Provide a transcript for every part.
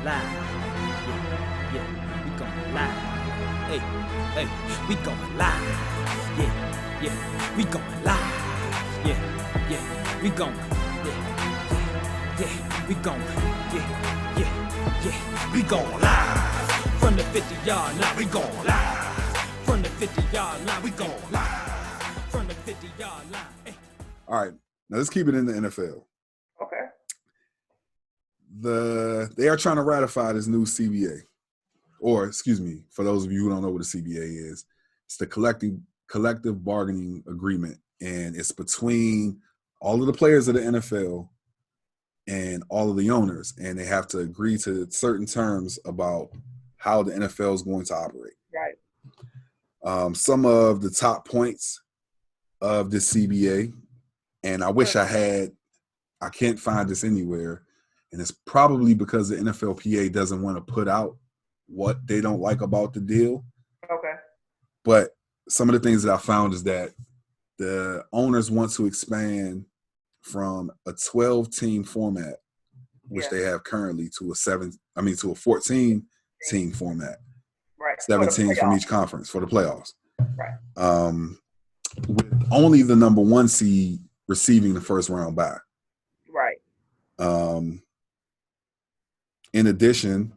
live. Yeah, yeah, we going live. Hey, hey, we going live. Yeah, yeah, we going live. Yeah, yeah, we going. Yeah, yeah, we going. Yeah, yeah, yeah, we going live. From the 50-yard line, we going live. From the 50-yard line, we going live. From the 50-yard line. Hey. All right, now let's keep it in the NFL. Okay. They are trying to ratify this new CBA, or excuse me, for those of you who don't know what a CBA is, it's the collective bargaining agreement, and it's between all of the players of the NFL and all of the owners, and they have to agree to certain terms about how the NFL is going to operate. Right. Some of the top points of this CBA, and I wish I can't find this anywhere, and it's probably because the NFLPA doesn't want to put out what they don't like about the deal. Okay. But some of the things that I found is that the owners want to expand from a 12-team format, which they have currently, to a 14-team format. Right. 17 from each conference for the playoffs. Right. With only the number one seed receiving the first round bye. Right. In addition,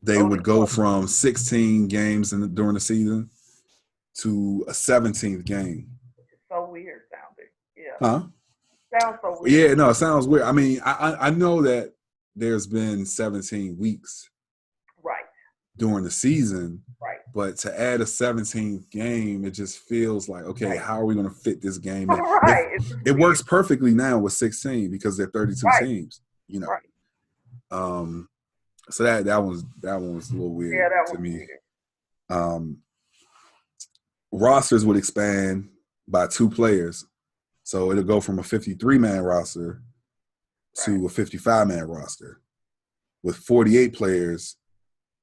they would go from 16 games during the season to a 17th game. It's so weird sounding. Yeah. Huh? Sounds so weird. Yeah, no, it sounds weird. I mean, I know that there's been 17 weeks Right. during the season. Right. But to add a 17th game, it just feels like, okay, how are we going to fit this game in? Right. It works perfectly now with 16 because they're 32 teams, you know. Right. So that one was a little weird to me. Weird. Rosters would expand by 2 players. So it'll go from a 53-man roster to a 55-man roster with 48 players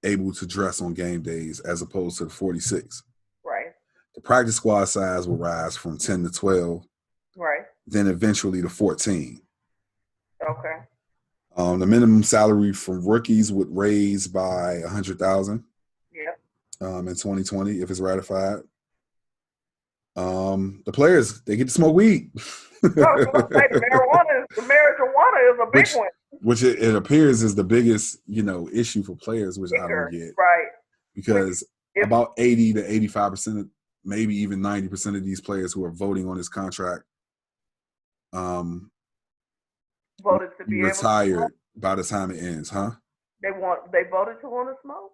able to dress on game days as opposed to the 46. Right. The practice squad size will rise from 10 to 12. Right. Then eventually to 14. Okay. The minimum salary for rookies would raise by $100,000. Yep. In 2020 if it's ratified. The players, they get to smoke weed. The marijuana is a big one. Which it appears is the biggest, issue for players, which I don't get. Right. Because about 80 to 85%, maybe even 90% of these players who are voting on this contract voted to be retired by the time it ends, huh? They voted to want to smoke?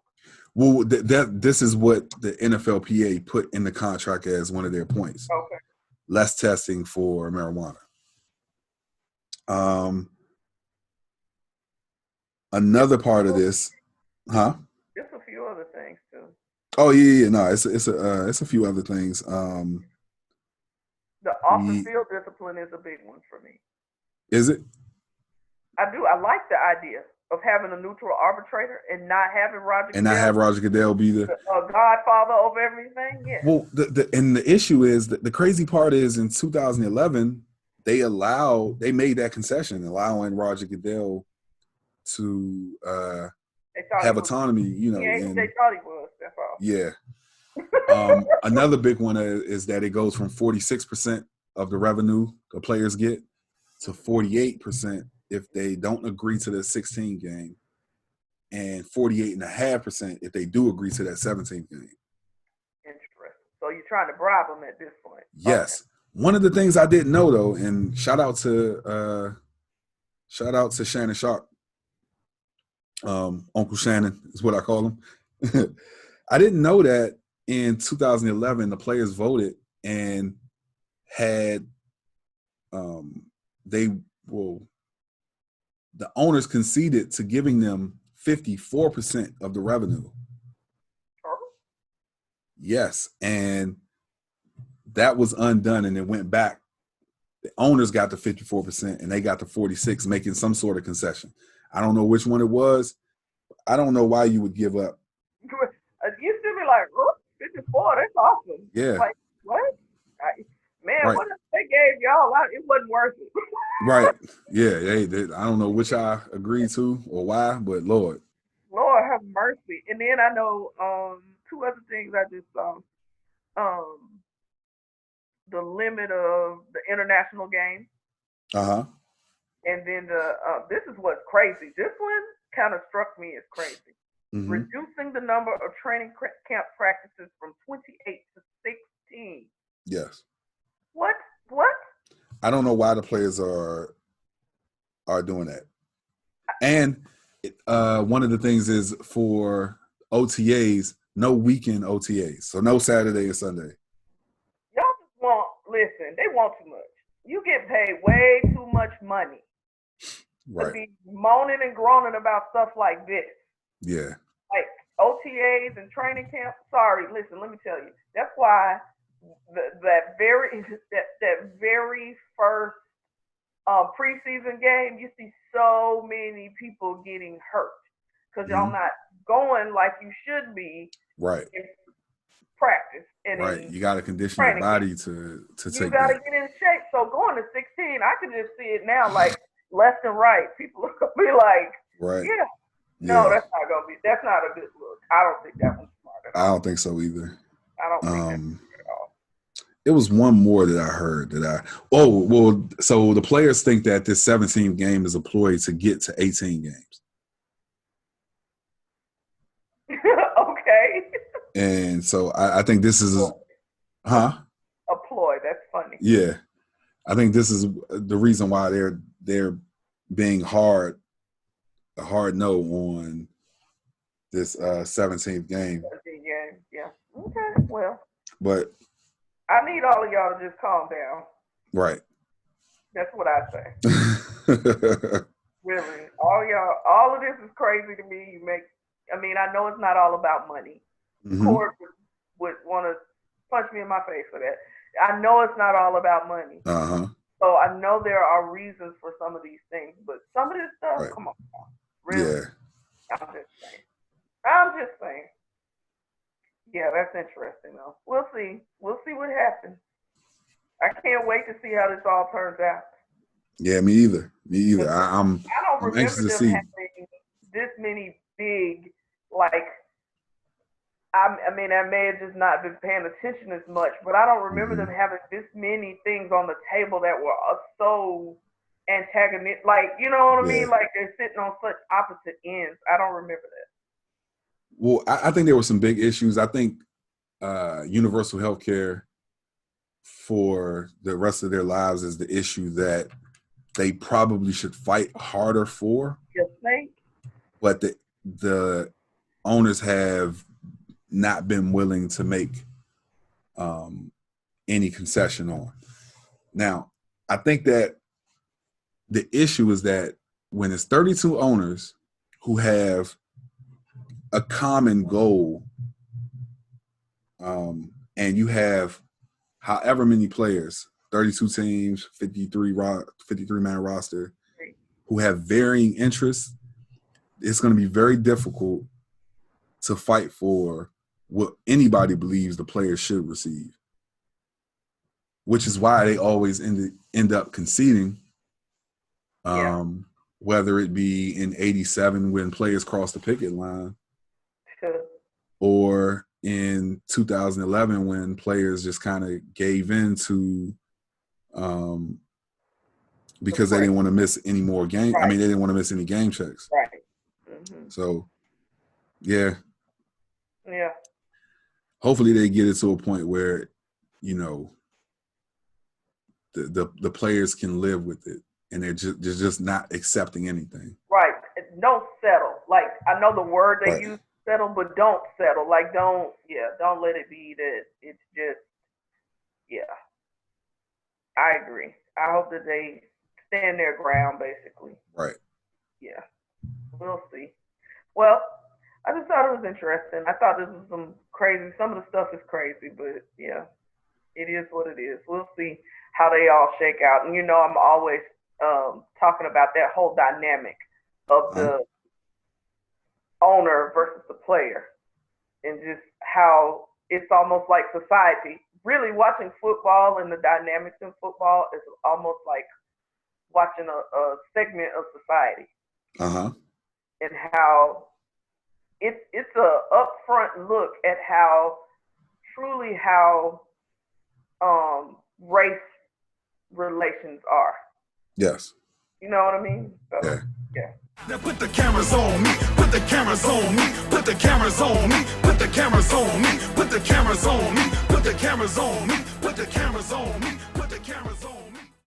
Well, this is what the NFLPA put in the contract as one of their points. Okay. Less testing for marijuana. Another part of this, huh? There's a few other things too. Oh yeah, no, it's a few other things. The off the field discipline is a big one for me. Is it? I do. I like the idea of having a neutral arbitrator and not having Roger Goodell. And not have Roger Goodell be the godfather of everything. Yeah. Well, the issue is that the crazy part is in 2011 they made that concession, allowing Roger Goodell to have autonomy. They thought he was. That's all. Yeah. Another big one is that it goes from 46% of the revenue the players get to 48% if they don't agree to the 16 game, and 48.5% if they do agree to that 17th game. Interesting. So you're trying to bribe them at this point. Yes. Okay. One of the things I didn't know though, and shout out to Shannon Sharp. Uncle Shannon is what I call him. I didn't know that in 2011 the players voted and had the owners conceded to giving them 54% of the revenue. Yes, and that was undone, and it went back. The owners got the 54%, and they got the 46%, making some sort of concession. I don't know which one it was. I don't know why you would give up. It used to be like, 54, that's awesome. Yeah. Like, what? Right. What if they gave y'all out? It wasn't worth it. Right. Yeah. I don't know which I agree to or why, but Lord. Lord have mercy. And then I know two other things I just saw. Um, the limit of the international games, Uh-huh. and then this is what's crazy. This one kind of struck me as crazy. Mm-hmm. Reducing the number of training camp practices from 28 to 16. Yes. What? What? I don't know why the players are doing that. And one of the things is for OTAs, no weekend OTAs. So no Saturday or Sunday. Y'all just want, listen, they want too much. You get paid way too much money to Right. be moaning and groaning about stuff like this. Yeah. Like OTAs and training camp. Sorry, listen, let me tell you. That's why that very first preseason game, you see so many people getting hurt because y'all not going like you should be Right. in practice and Right. in You got to condition your training body camp. to You take got to that. get in shape. So going to 16, I can just see it now, like left and right. People are gonna be like, Right. yeah. No, Yeah. that's not gonna be. That's not a good look. I don't think that one's smart at I all. don't think so either. I don't think that's smart at all. It was one more that I heard so the players think that this 17th game is a ploy to get to 18 games. Okay. And so I think this is A ploy. That's funny. Yeah. I think this is the reason why they're being a hard no on this 17th game. 17 games. Yeah. Okay. Well, But I need all of y'all to just calm down. right. That's what I say. Really, all of this is crazy to me. I know it's not all about money. Cord would want to punch me in my face for that. I know it's not all about money. Uh-huh. So I know there are reasons for some of these things, but some of this stuff, come on, really? Yeah. I'm just saying. Yeah, that's interesting though. We'll see. We'll see what happens. I can't wait to see how this all turns out. Yeah, me either. I don't I'm remember anxious to them see. having this many big, like, I may have just not been paying attention as much, but I don't remember them having this many things on the table that were so antagonistic. Like, you know what I mean? Like they're sitting on such opposite ends. I don't remember that. Well, I think there were some big issues. I think universal health care for the rest of their lives is the issue that they probably should fight harder for. You think? But the owners have not been willing to make any concession on. Now, I think that the issue is that when it's 32 owners who have a common goal, and you have however many players, 32 teams, 53-man roster, who have varying interests, it's going to be very difficult to fight for what anybody believes the players should receive, which is why they always end up conceding, whether it be in 87 when players crossed the picket line or in 2011 when players just kind of gave in to because they didn't want to miss any more game. Right. I mean, they didn't want to miss any game checks. Right. Mm-hmm. So, yeah. Yeah. Hopefully they get it to a point where, you know, the players can live with it and they're just not accepting anything. Right. Don't settle. Like, I know the word they use, settle, but don't settle. Like, don't let it be that it's just, I agree. I hope that they stand their ground, basically. Right. Yeah. We'll see. Well, I just thought it was interesting. I thought this was some of the stuff is crazy, but yeah, it is what it is. We'll see how they all shake out. And, you know, I'm always talking about that whole dynamic of the owner versus the player and just how it's almost like society. Really watching football and the dynamics in football is almost like watching a segment of society. And how it's a upfront look at how race relations are. Yes. You know what I mean? So, yeah. Now put the cameras on me, put the cameras on me, put the cameras on me, put the cameras on me, put the cameras on me, put the cameras on me, put the cameras on me, put the cameras on me.